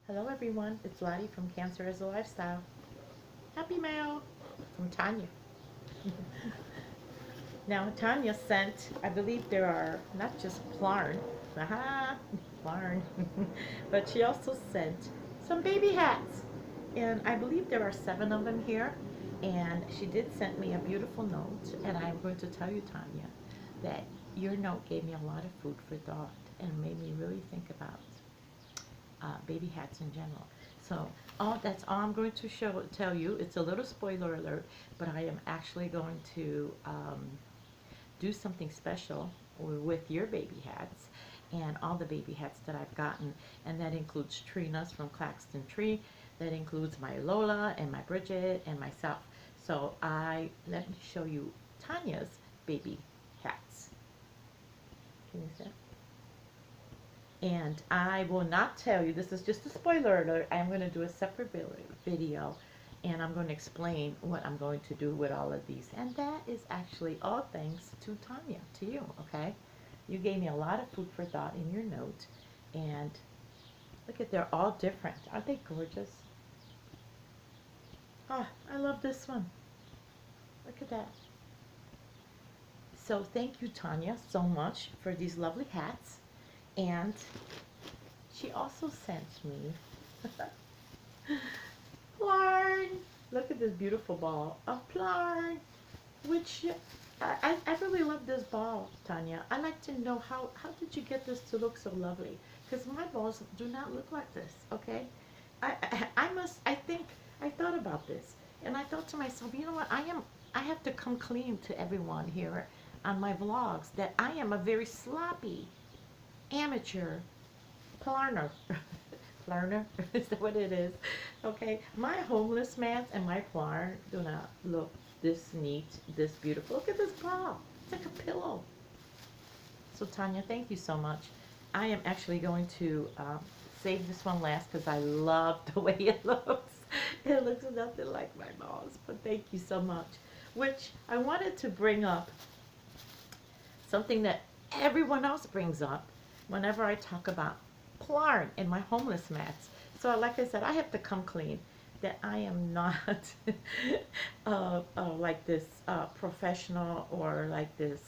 Hello everyone, it's Lottie from Cancer as a Lifestyle. Happy mail from Tanya. Now Tanya sent, I believe there are not just Plarn, aha, Plarn, but she also sent some baby hats. And I believe there are 7 of them here. And she did send me a beautiful note. And I'm going to tell you, Tanya, that your note gave me a lot of food for thought and made me really think about baby hats in general. So that's all I'm going to tell you. It's a little spoiler alert, but I am actually going to do something special with your baby hats and all the baby hats that I've gotten, and that includes Trina's from Claxton Tree. That includes my Lola and my Bridget and myself. So let me show you Tanya's baby hats. Can you see? And I will not tell you, this is just a spoiler alert, I'm going to do a separate video and I'm going to explain what I'm going to do with all of these. And that is actually all thanks to Tanya, to you, okay? You gave me a lot of food for thought in your note. And look at, they're all different. Aren't they gorgeous? Oh, I love this one. Look at that. So thank you, Tanya, so much for these lovely hats. And she also sent me Plarn. Look at this beautiful ball of Plarn, which I really love this ball, Tanya. I like to know how did you get this to look so lovely? Because my balls do not look like this, okay? I think I thought about this, and I thought to myself, you know what? I have to come clean to everyone here on my vlogs that I am a very sloppy amateur Plarner. Plarner? Is that what it is? Okay. My homeless mats and my Plarn do not look this neat, this beautiful. Look at this ball. It's like a pillow. So Tanya, thank you so much. I am actually going to save this one last because I love the way it looks. It looks nothing like my balls, but thank you so much. Which I wanted to bring up something that everyone else brings up whenever I talk about Plarn and my homeless mats. So like I said, I have to come clean that I am not like this professional or like this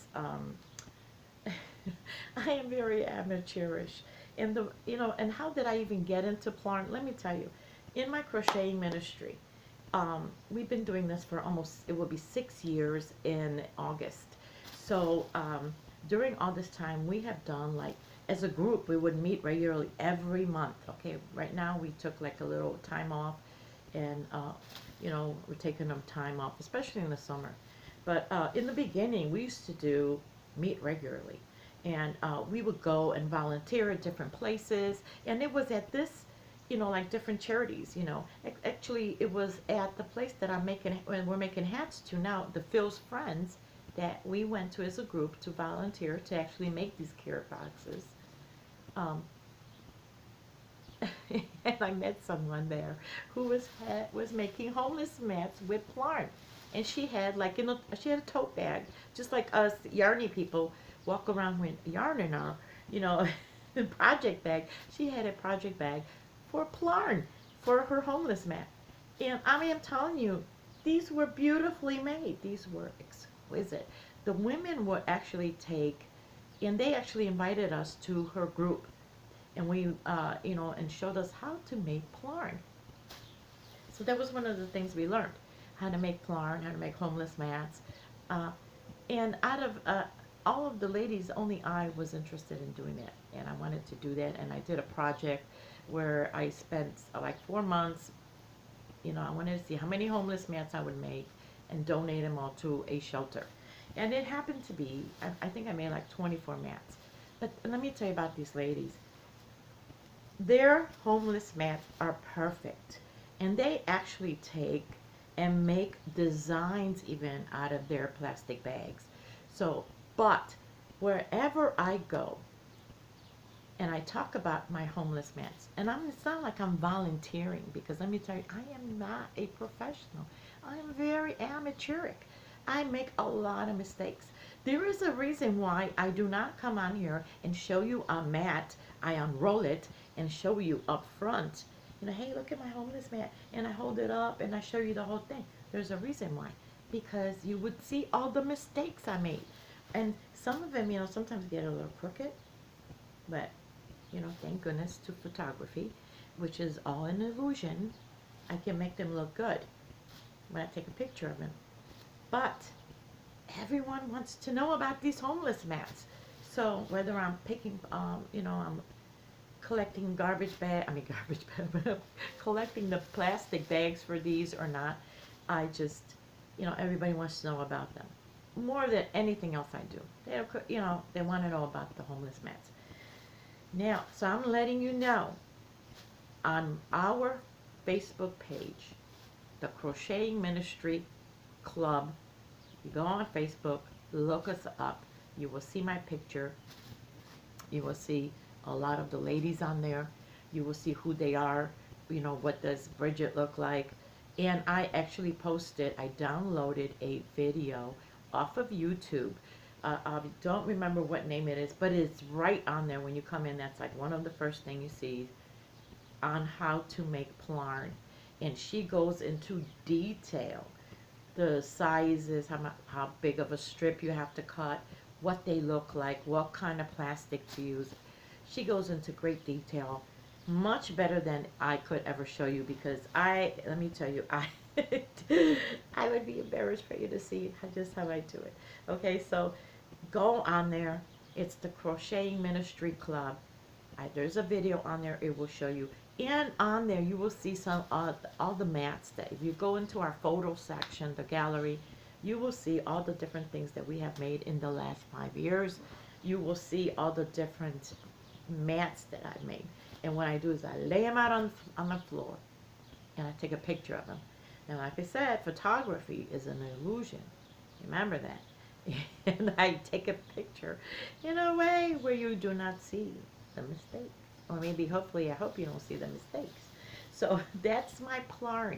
I am very amateurish. And and how did I even get into Plarn? Let me tell you. In my crocheting ministry, we've been doing this for almost, it will be 6 years in August. So during all this time, we have done, like, as a group, we would meet regularly every month. Okay, right now we took like a little time off, and we're taking them time off, especially in the summer. But in the beginning, we used to meet regularly, and we would go and volunteer at different places, and it was at this, like different charities. Actually, it was at the place that we're making hats to now, the Phil's Friends, that we went to as a group to volunteer to actually make these carrot boxes. Um, and I met someone there who was making homeless mats with Plarn, and she had she had a tote bag, just like us yarny people walk around with yarn in our, project bag. She had a project bag for Plarn for her homeless mat, and I am telling you, these were beautifully made. These were exquisite. The women would actually take, and they actually invited us to her group, and we, and showed us how to make Plarn. So that was one of the things we learned, how to make Plarn, how to make homeless mats. And out of all of the ladies, only I was interested in doing that, and I wanted to do that, and I did a project where I spent like 4 months. I wanted to see how many homeless mats I would make and donate them all to a shelter. And it happened to be, I think I made like 24 mats. But let me tell you about these ladies. Their homeless mats are perfect. And they actually take and make designs even out of their plastic bags. So, but wherever I go, and I talk about my homeless mats, and it's not like I'm volunteering, because let me tell you, I am not a professional. I am very amateuric. I make a lot of mistakes. There is a reason why I do not come on here and show you a mat. I unroll it and show you up front hey, look at my homeless mat, and I hold it up and I show you the whole thing. There's a reason why, because you would see all the mistakes I made, and some of them, sometimes get a little crooked, but thank goodness to photography, which is all an illusion. I can make them look good when I take a picture of them. But everyone wants to know about these homeless mats. So whether I'm picking, I'm collecting garbage bag, collecting the plastic bags for these or not, I just, everybody wants to know about them. More than anything else I do. They want to know about the homeless mats. Now, so I'm letting you know on our Facebook page, the Crocheting Ministry Club. You go on Facebook, look us up. You will see my picture. You will see a lot of the ladies on there. You will see who they are. What does Bridget look like? And I actually I downloaded a video off of YouTube. I don't remember what name it is, but it's right on there when you come in. That's like one of the first things you see on how to make plarn. And she goes into detail. The sizes, how big of a strip you have to cut, what they look like, what kind of plastic to use. She goes into great detail, much better than I could ever show you, because let me tell you, I would be embarrassed for you to see just how I do it. Okay, so go on there. It's the Crocheting Ministry Club. There's a video on there. It will show you. And on there, you will see some all the mats that if you go into our photo section, the gallery, you will see all the different things that we have made in the last 5 years. You will see all the different mats that I've made. And what I do is I lay them out on the floor, and I take a picture of them. Now, like I said, photography is an illusion. Remember that. And I take a picture in a way where you do not see the mistakes. Or maybe, hopefully, I hope you don't see the mistakes. So that's my plarring.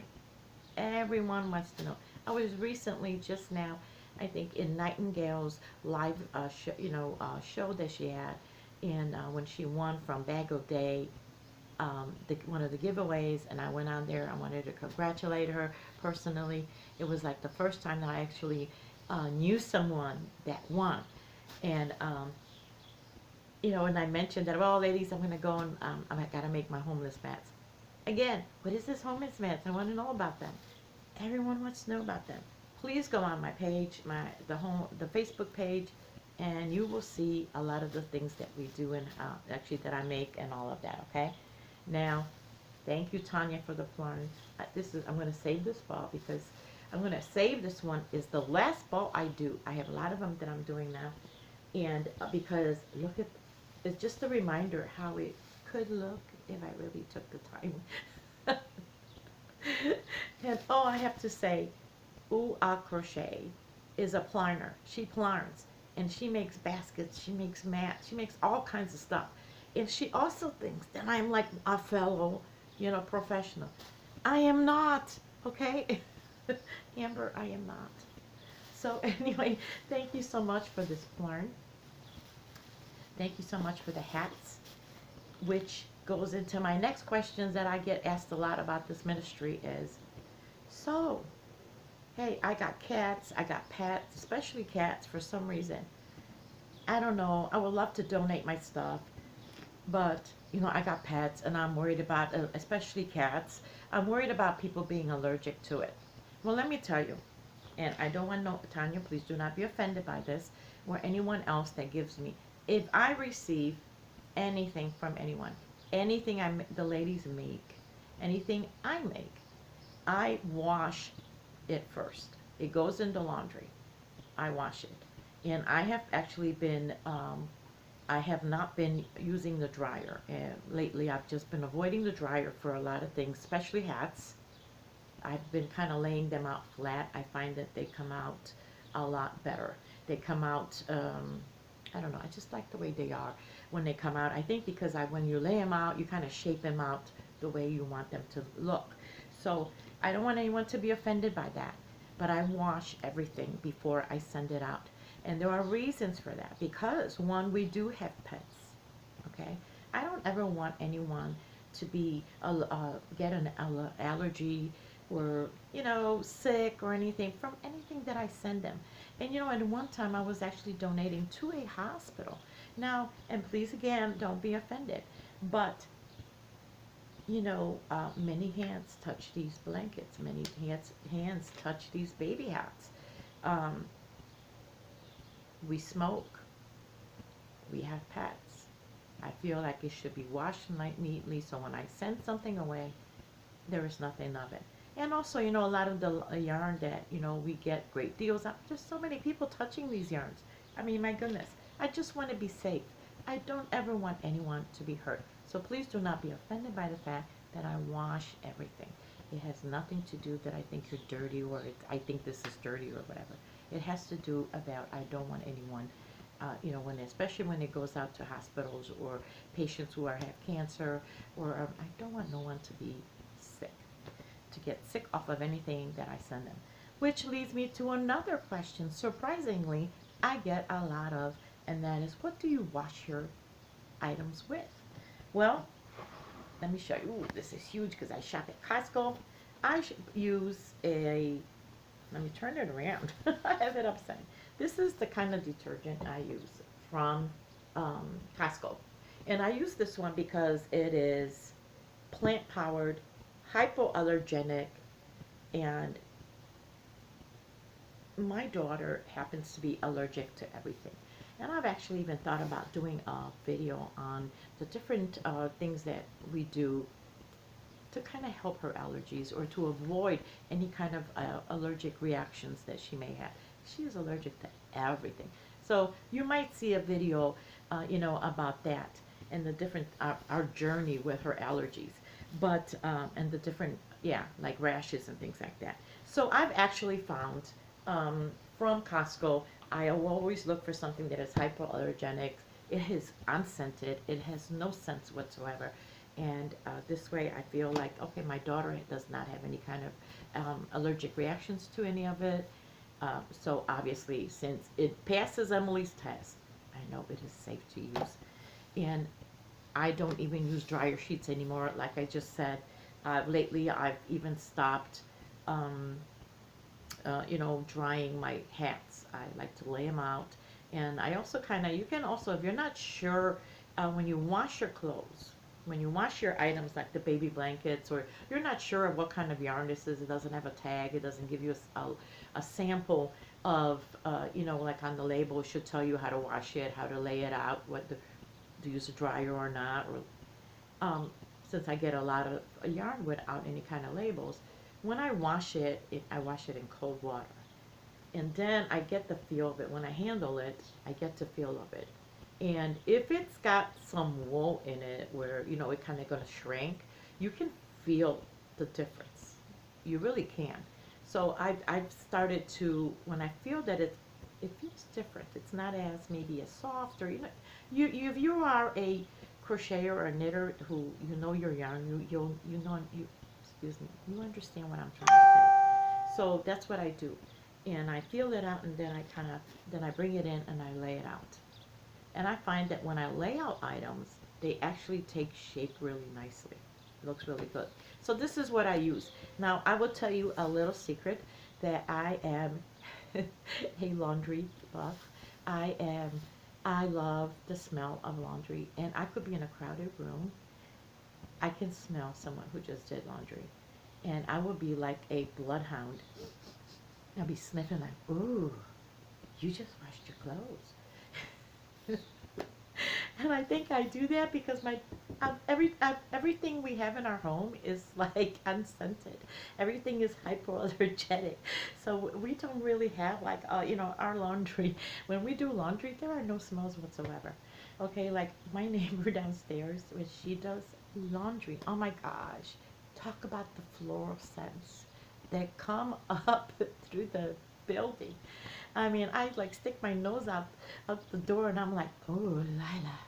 Everyone wants to know. I was recently, just now, I think, in Nightingale's live show that she had, and when she won from Bag of Day, one of the giveaways, and I went on there. I wanted to congratulate her personally. It was like the first time that I actually knew someone that won, and and I mentioned that, well, ladies, I'm going to go and I got to make my homeless mats. Again, what is this homeless mats? I want to know about them. Everyone wants to know about them. Please go on my page, the Facebook page, and you will see a lot of the things that we do and actually that I make and all of that. Okay. Now, thank you, Tanya, for the plarn. I'm going to save this ball because I'm going to save this one. Is the last ball I do. I have a lot of them that I'm doing now, and because look at. It's just a reminder how it could look if I really took the time. And I have to say, Crochet is a plarner. She plarns, and she makes baskets, she makes mats, she makes all kinds of stuff. And she also thinks that I'm like a fellow, professional. I am not, okay? Amber, I am not. So anyway, thank you so much for this plarn. Thank you so much for the hats, which goes into my next questions that I get asked a lot about this ministry is, so, hey, I got cats, I got pets, especially cats for some reason. I don't know, I would love to donate my stuff, but, I got pets and I'm worried about, especially cats, I'm worried about people being allergic to it. Well, let me tell you, and I don't want to, Tanya, please do not be offended by this, or anyone else that gives me. If I receive anything from anyone, anything the ladies make, anything I make, I wash it first. It goes into laundry. I wash it. And I have actually been, I have not been using the dryer. And lately I've just been avoiding the dryer for a lot of things, especially hats. I've been kind of laying them out flat. I find that they come out a lot better. They come out, I don't know, I just like the way they are when they come out. I think because when you lay them out, you kind of shape them out the way you want them to look. So I don't want anyone to be offended by that. But I wash everything before I send it out. And there are reasons for that. Because, one, we do have pets. Okay? I don't ever want anyone to be get an allergy or sick or anything from anything that I send them. And at one time I was actually donating to a hospital. Now, and please again, don't be offended, but many hands touch these blankets, many hands touch these baby hats. Um, we smoke, we have pets. I feel like it should be washed neatly, so when I send something away, there is nothing of it. And also, a lot of the yarn that, we get great deals on. There's so many people touching these yarns. I mean, my goodness. I just want to be safe. I don't ever want anyone to be hurt. So please do not be offended by the fact that I wash everything. It has nothing to do that I think you're dirty or I think this is dirty or whatever. It has to do about I don't want anyone, especially when it goes out to hospitals or patients who have cancer, or I don't want no one to be sick, to get sick off of anything that I send them. Which leads me to another question, surprisingly, I get a lot of, and that is, what do you wash your items with? Well, let me show you. Ooh, this is huge because I shop at Costco. I use let me turn it around. I have it upside. This is the kind of detergent I use from Costco. And I use this one because it is plant-powered, hypoallergenic, and my daughter happens to be allergic to everything. And I've actually even thought about doing a video on the different things that we do to kind of help her allergies or to avoid any kind of allergic reactions that she may have. She is allergic to everything. So you might see a video, about that and the different, our journey with her allergies. But, and the different, like rashes and things like that. So I've actually found from Costco, I always look for something that is hypoallergenic. It is unscented. It has no scents whatsoever. And this way I feel like, okay, my daughter does not have any kind of allergic reactions to any of it. So obviously, since it passes Emily's test, I know it is safe to use. And I don't even use dryer sheets anymore. Like I just said, lately I've even stopped drying my hats. I like to lay them out. And I also you can also, if you're not sure, when you wash your clothes, when you wash your items like the baby blankets, or you're not sure of what kind of yarn this is, it doesn't have a tag, it doesn't give you a sample of, like on the label, it should tell you how to wash it, how to lay it out, to use a dryer or not. Or since I get a lot of yarn without any kind of labels, when I wash it, I wash it in cold water. And then I get the feel of it. When I handle it, I get the feel of it. And if it's got some wool in it where, it kind of going to shrink, you can feel the difference. You really can. So I've started to, when I feel that it feels different, it's not as maybe as soft, or, if you are a crocheter or a knitter who, your yarn, excuse me, you understand what I'm trying to say. So that's what I do. And I feel it out, and then I bring it in and I lay it out. And I find that when I lay out items, they actually take shape really nicely. It looks really good. So this is what I use. Now, I will tell you a little secret that I am a laundry buff. I love the smell of laundry. And I could be in a crowded room. I can smell someone who just did laundry. And I would be like a bloodhound. I'll be sniffing like, ooh, you just washed your clothes. And I think I do that because everything we have in our home is like unscented. Everything is hypoallergenic. So we don't really have like, our laundry. When we do laundry, there are no smells whatsoever. Okay, like my neighbor downstairs, when she does laundry, oh my gosh, talk about the floral scents that come up through the building. I mean, I like stick my nose out the door and I'm like, oh, Lila.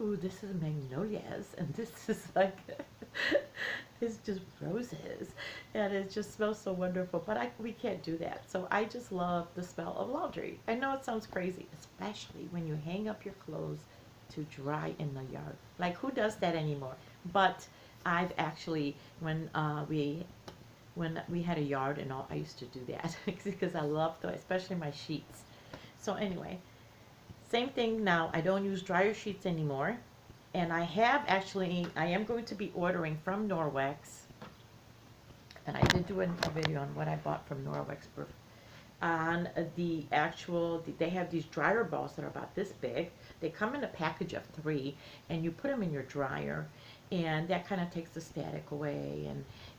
Ooh, this is magnolias, and this is like, it's just roses, and it just smells so wonderful, but we can't do that. So I just love the smell of laundry. I know it sounds crazy, especially when you hang up your clothes to dry in the yard. Like, who does that anymore? But I've actually, when we had a yard and all, I used to do that because I love those, especially my sheets. So anyway, same thing now. I don't use dryer sheets anymore. And I have actually, I am going to be ordering from Norwex. And I did do a video on what I bought from Norwex on the actual, they have these dryer balls that are about this big. They come in a package of 3, and you put them in your dryer, and that kind of takes the static away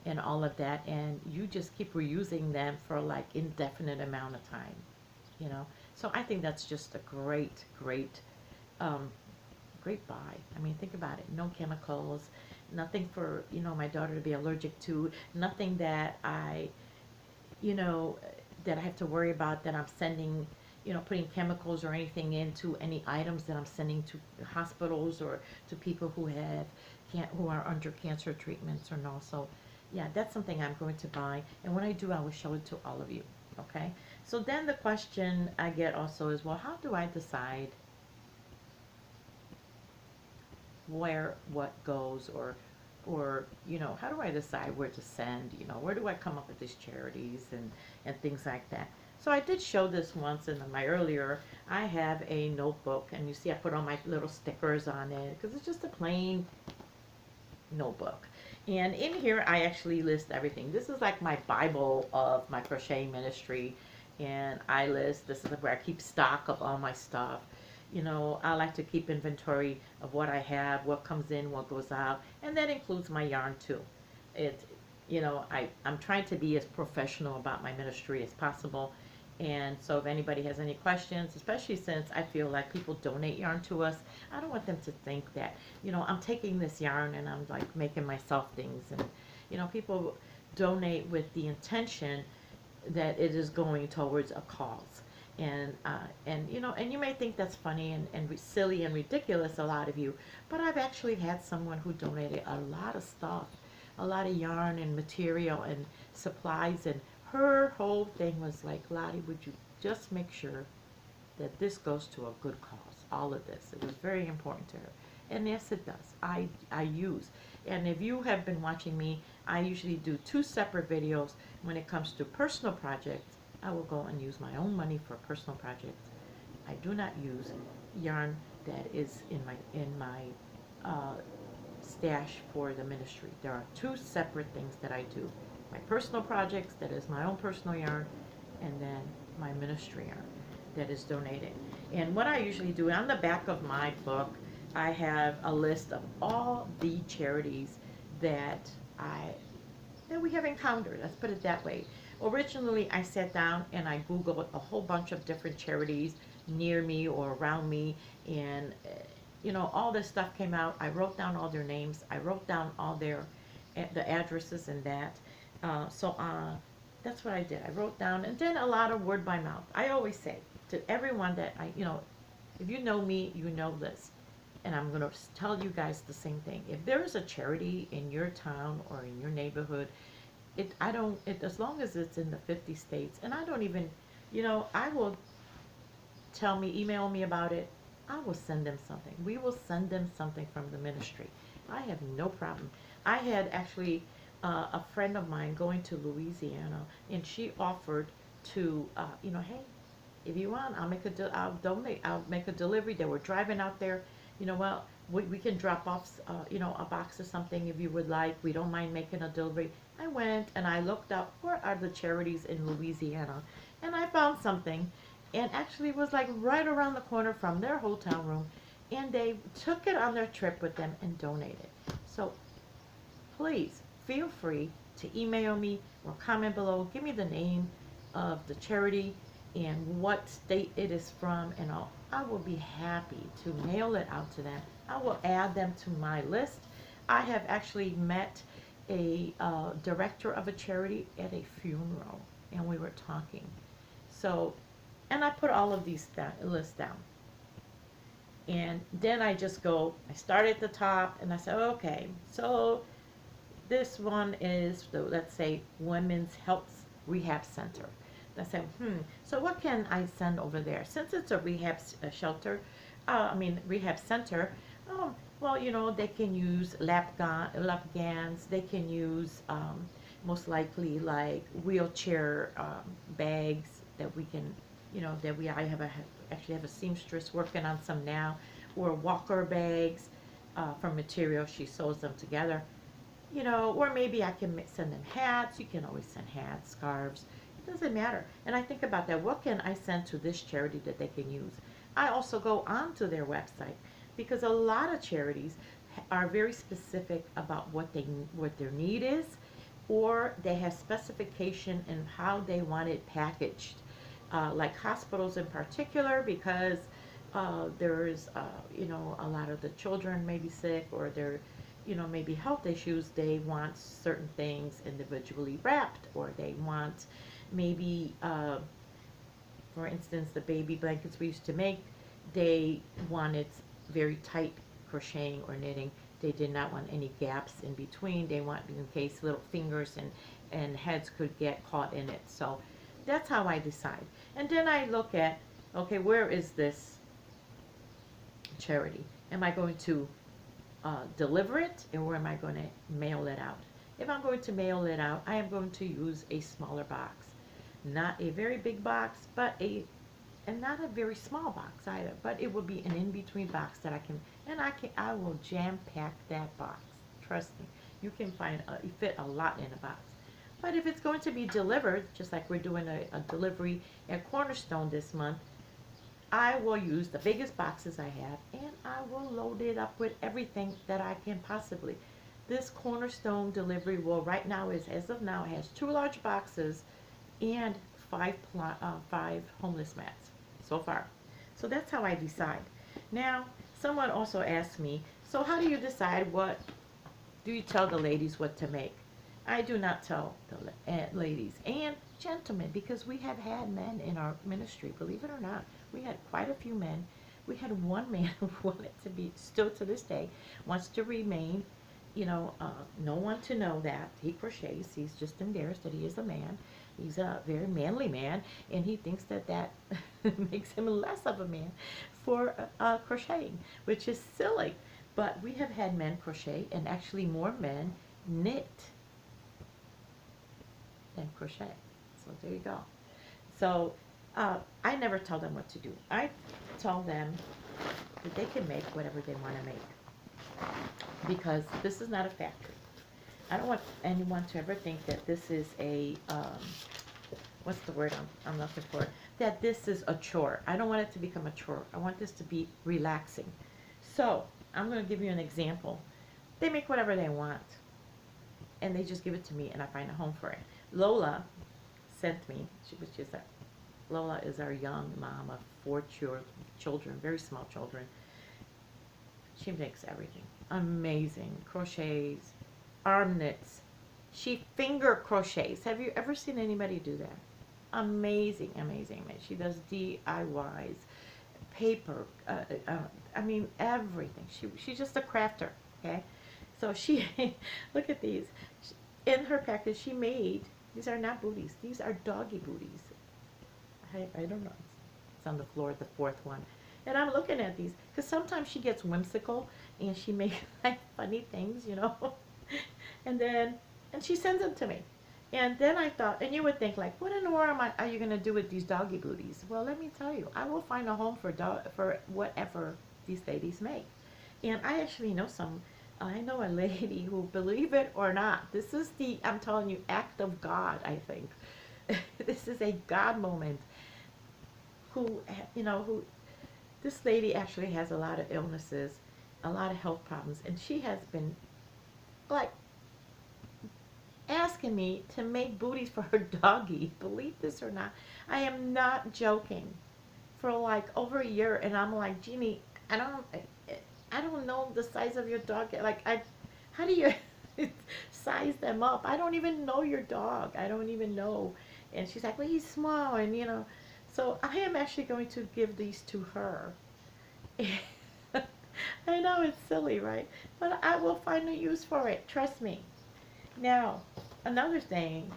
and all of that, and you just keep reusing them for like indefinite amount of time, you know. So I think that's just a great, great, great buy. I mean, think about it. No chemicals, nothing for, you know, my daughter to be allergic to, nothing that I, you know, that I have to worry about that I'm sending, you know, putting chemicals or anything into any items that I'm sending to hospitals or to people who have who are under cancer treatments or no. So yeah, that's something I'm going to buy, and when I do, I will show it to all of you. Okay, so then the question I get also is, well, how do I decide where what goes, or you know, how do I decide where to send, you know, where do I come up with these charities and things like that. So I did show this once in my earlier, I have a notebook, and you see I put all my little stickers on it because it's just a plain notebook. And in here I actually list everything. This is like my Bible of my crocheting ministry, and I list, this is where I keep stock of all my stuff. You know, I like to keep inventory of what I have, what comes in, what goes out, and that includes my yarn too. It, you know, I'm trying to be as professional about my ministry as possible. And so if anybody has any questions, especially since I feel like people donate yarn to us, I don't want them to think that, you know, I'm taking this yarn and I'm like making myself things. And, you know, people donate with the intention that it is going towards a cause. And you know, and you may think that's funny and silly and ridiculous, a lot of you, but I've actually had someone who donated a lot of stuff, a lot of yarn and material and supplies, and her whole thing was like, Lottie, would you just make sure that this goes to a good cause, all of this. It was very important to her. And yes, it does. I use. And if you have been watching me, I usually do 2 separate videos. When it comes to personal projects, I will go and use my own money for personal projects. I do not use yarn that is in my stash for the ministry. There are 2 separate things that I do. My personal projects, that is my own personal yarn, and then my ministry yarn that is donated. And what I usually do, on the back of my book, I have a list of all the charities that we have encountered. Let's put it that way. Originally, I sat down and I Googled a whole bunch of different charities near me or around me, and you know, all this stuff came out. I wrote down all their names. I wrote down all their the addresses and that. So that's what I did. I wrote down, and then a lot of word by mouth. I always say to everyone that you know, if you know me, you know this. And I'm going to tell you guys the same thing. If there is a charity in your town or in your neighborhood, as long as it's in the 50 states, and I don't even, you know, I will email me about it. I will send them something. We will send them something from the ministry. I have no problem. I had actually a friend of mine going to Louisiana, and she offered to, you know, hey, if you want, I'll donate. I'll make a delivery. They were driving out there. You know, well, we can drop off, you know, a box or something if you would like. We don't mind making a delivery. I went and I looked up where are the charities in Louisiana, and I found something, and actually it was like right around the corner from their hotel room, and they took it on their trip with them and donated. So please feel free to email me or comment below. Give me the name of the charity and what state it is from, and I will be happy to mail it out to them. I will add them to my list. I have actually met a director of a charity at a funeral, and we were talking. So, and I put all of these lists down. And then I just go, I start at the top, and I say, okay, so this one is, let's say, Women's Health Rehab Center. I said, so what can I send over there? Since it's a rehab shelter, rehab center, well, Well, you know, they can use lap gans. They can use most likely like wheelchair bags that we can, you know, that we I have a actually have a seamstress working on some now, or walker bags from material. She sews them together, you know, or maybe I can send them hats. You can always send hats, scarves. It doesn't matter. And I think about that. What can I send to this charity that they can use? I also go onto their website because a lot of charities are very specific about what their need is, or they have specification in how they want it packaged. Like hospitals in particular, because there's you know, a lot of the children may be sick, or they're, you know, maybe health issues. They want certain things individually wrapped, or they want maybe for instance, the baby blankets we used to make, they wanted very tight crocheting or knitting. They did not want any gaps in between. They want in case little fingers and heads could get caught in it. So that's how I decide. And then I look at, okay, where is this charity? Am I going to deliver it, or am I going to mail it out? If I'm going to mail it out, I am going to use a smaller box. Not a very big box, but and not a very small box either, but it will be an in-between box that I will jam pack that box. Trust me, you can fit a lot in a box. But if it's going to be delivered, just like we're doing a delivery at Cornerstone this month, I will use the biggest boxes I have, and I will load it up with everything that I can possibly. This Cornerstone delivery will right now as of now, has 2 large boxes and 5 homeless mats so far. So that's how I decide. Now, someone also asked me, so how do you decide do you tell the ladies what to make? I do not tell the ladies and gentlemen, because we have had men in our ministry, believe it or not. We had quite a few men. We had one man who wanted to be, still to this day, wants to remain, you know, no one to know that he crochets. He's just embarrassed that he is a man. He's a very manly man, and he thinks that makes him less of a man for crocheting, which is silly. But we have had men crochet, and actually more men knit than crochet. So there you go. So I never tell them what to do. I tell them that they can make whatever they want to make, because this is not a factory. I don't want anyone to ever think that this is a, what's the word I'm looking for? That this is a chore. I don't want it to become a chore. I want this to be relaxing. So I'm going to give you an example. They make whatever they want, and they just give it to me, and I find a home for it. Lola sent me, Lola is our young mom of 4 children, very small children. She makes everything. Amazing. Crochets, arm knits. She finger crochets. Have you ever seen anybody do that? Amazing, amazing. She does DIYs, paper, I mean everything. She's just a crafter, okay? So she, look at these. In her package she made, these are not booties, these are doggy booties. I don't know. It's on the floor, the 4th one. And I'm looking at these, because sometimes she gets whimsical, and she makes like funny things, you know. and she sends them to me. And then I thought, and you would think like, what in the world are you going to do with these doggy booties? Well, let me tell you, I will find a home for whatever these ladies make. And I actually know I know a lady who, believe it or not, this is I'm telling you, act of God, I think. This is a God moment. This lady actually has a lot of illnesses, a lot of health problems, and she has been like asking me to make booties for her doggy. Believe this or not, I am not joking. For like over a year, and I'm like, Jeannie, I don't know the size of your dog. Like, how do you size them up? I don't even know your dog. I don't even know. And she's like, well, he's small, and you know. So I am actually going to give these to her. I know it's silly, right? But I will find a use for it. Trust me. Now, another thing,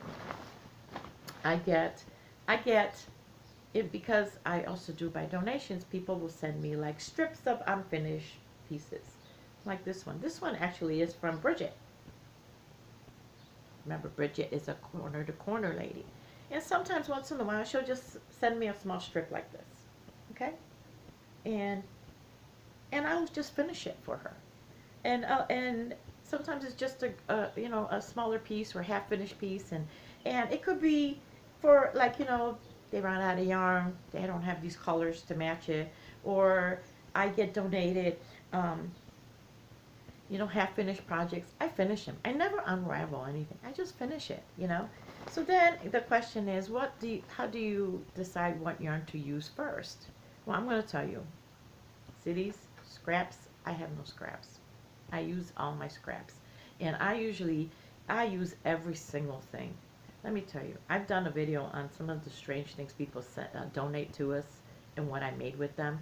I get it, because I also do by donations. People will send me like strips of unfinished pieces, like this one. This one actually is from Bridget. Remember, Bridget is a corner-to-corner lady. And sometimes, once in a while, she'll just send me a small strip like this. Okay? And I'll just finish it for her. And sometimes it's just a smaller piece or half-finished piece. And it could be for, like, they run out of yarn. They don't have these colors to match it. Or I get donated half-finished projects. I finish them. I never unravel anything. I just finish it, So then the question is, how do you decide what yarn to use first? Well, I'm going to tell you. See these scraps? I have no scraps. I use all my scraps. And I use every single thing. Let me tell you, I've done a video on some of the strange things people donate to us and what I made with them.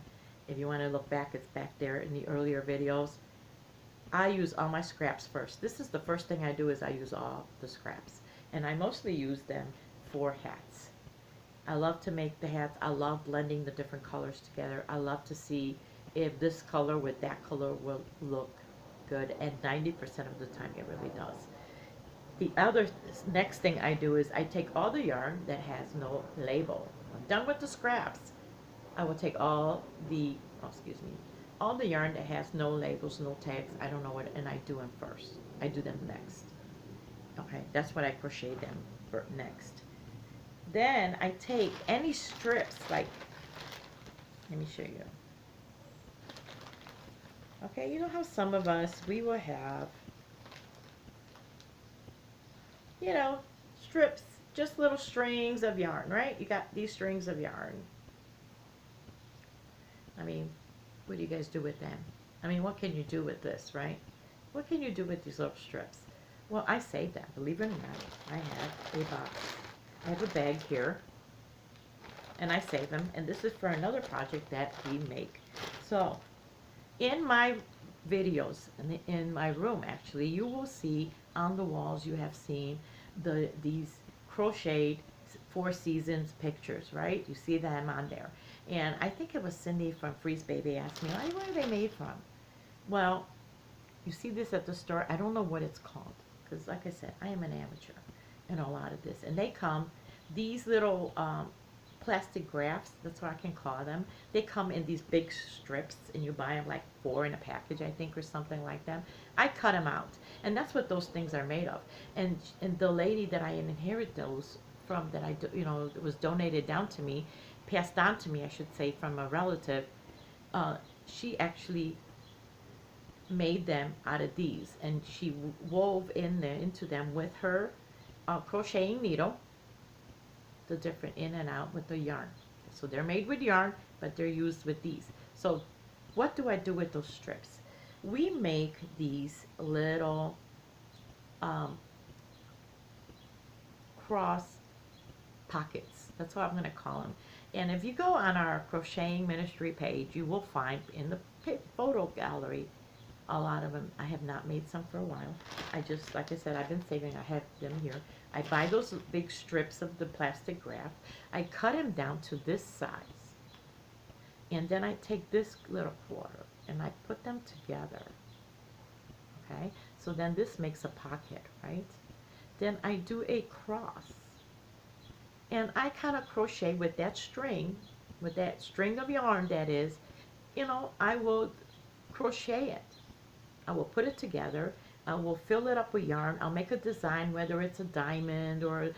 If you want to look back, it's back there in the earlier videos. I use all my scraps first. This is the first thing I do, is I use all the scraps. And I mostly use them for hats. I love to make the hats. I love blending the different colors together. I love to see if this color with that color will look good. And 90% of the time it really does. The next thing I do is I take all the yarn that has no label. I'm done with the scraps. I will take all the yarn that has no labels, no tags, I don't know what, and I do them first. I do them next. Okay, that's what I crochet them for next. Then I take any strips, like, let me show you. Okay, you know how some of us, we will have, strips, just little strings of yarn, right? You got these strings of yarn. I mean, what do you guys do with them? I mean, what can you do with this, right? What can you do with these little strips? Well, I save them. Believe it or not, I have a box. I have a bag here, and I save them. And this is for another project that we make. So, in my videos, in my room, actually, you will see on the walls, you have seen these crocheted 4 Seasons pictures, right? You see them on there. And I think it was Cindy from Freeze Baby asked me, where are they made from? Well, you see this at the store. I don't know what it's called, because like I said, I am an amateur in a lot of this. And they come, these little plastic grafts, that's what I can call them. They come in these big strips, and you buy them like 4 in a package, I think, or something like that. I cut them out, and that's what those things are made of. And the lady that I inherited those from, that it was donated down to me, passed on to me, I should say, from a relative, she actually made them out of these, and she wove into them with her crocheting needle, the different in and out with the yarn. So they're made with yarn, but they're used with these. So what do I do with those strips? We make these little cross pockets. That's what I'm going to call them. And if you go on our Crocheting Ministry page, you will find in the photo gallery a lot of them. I have not made some for a while. I just, like I said, I've been saving. I have them here. I buy those big strips of the plastic graft. I cut them down to this size. And then I take this little quarter and I put them together. Okay? So then this makes a pocket, right? Then I do a cross. And I kind of crochet with that string of yarn, that is, I will crochet it. I will put it together. I will fill it up with yarn. I'll make a design, whether it's a diamond or,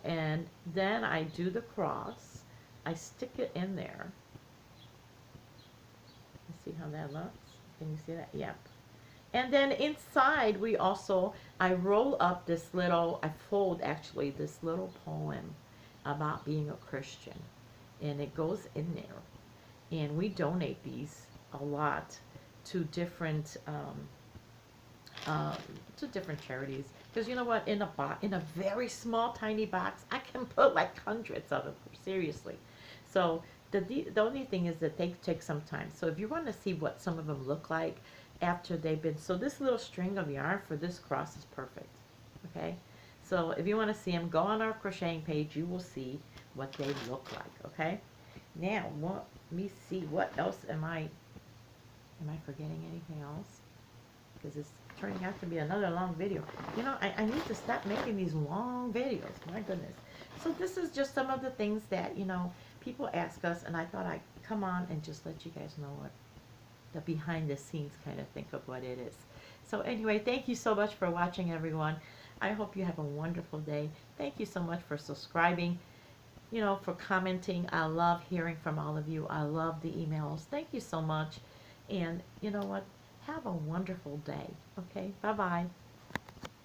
and then I do the cross. I stick it in there. You see how that looks? Can you see that? Yep. And then inside, I roll up I fold actually this little poem about being a Christian. And it goes in there. And we donate these a lot to different charities. Because you know what? In a very small, tiny box, I can put like hundreds of them, seriously. So the only thing is that they take some time. So if you want to see what some of them look like after they've been, so this little string of yarn for this cross is perfect. Okay, so if you want to see them, go on our crocheting page. You will see what they look like. Okay, now let me see, what else am I forgetting? Anything else? because it's turning out to be another long video. You know, I need to stop making these long videos. My goodness. So this is just some of the things that, you know, people ask us, and I thought I'd come on and just let you guys know what the behind the scenes kind of think of what it is. So anyway, thank you so much for watching, everyone. I hope you have a wonderful day. Thank you so much for subscribing, you know, for commenting. I love hearing from all of you. I love the emails. Thank you so much. And you know what? Have a wonderful day. Okay, bye-bye.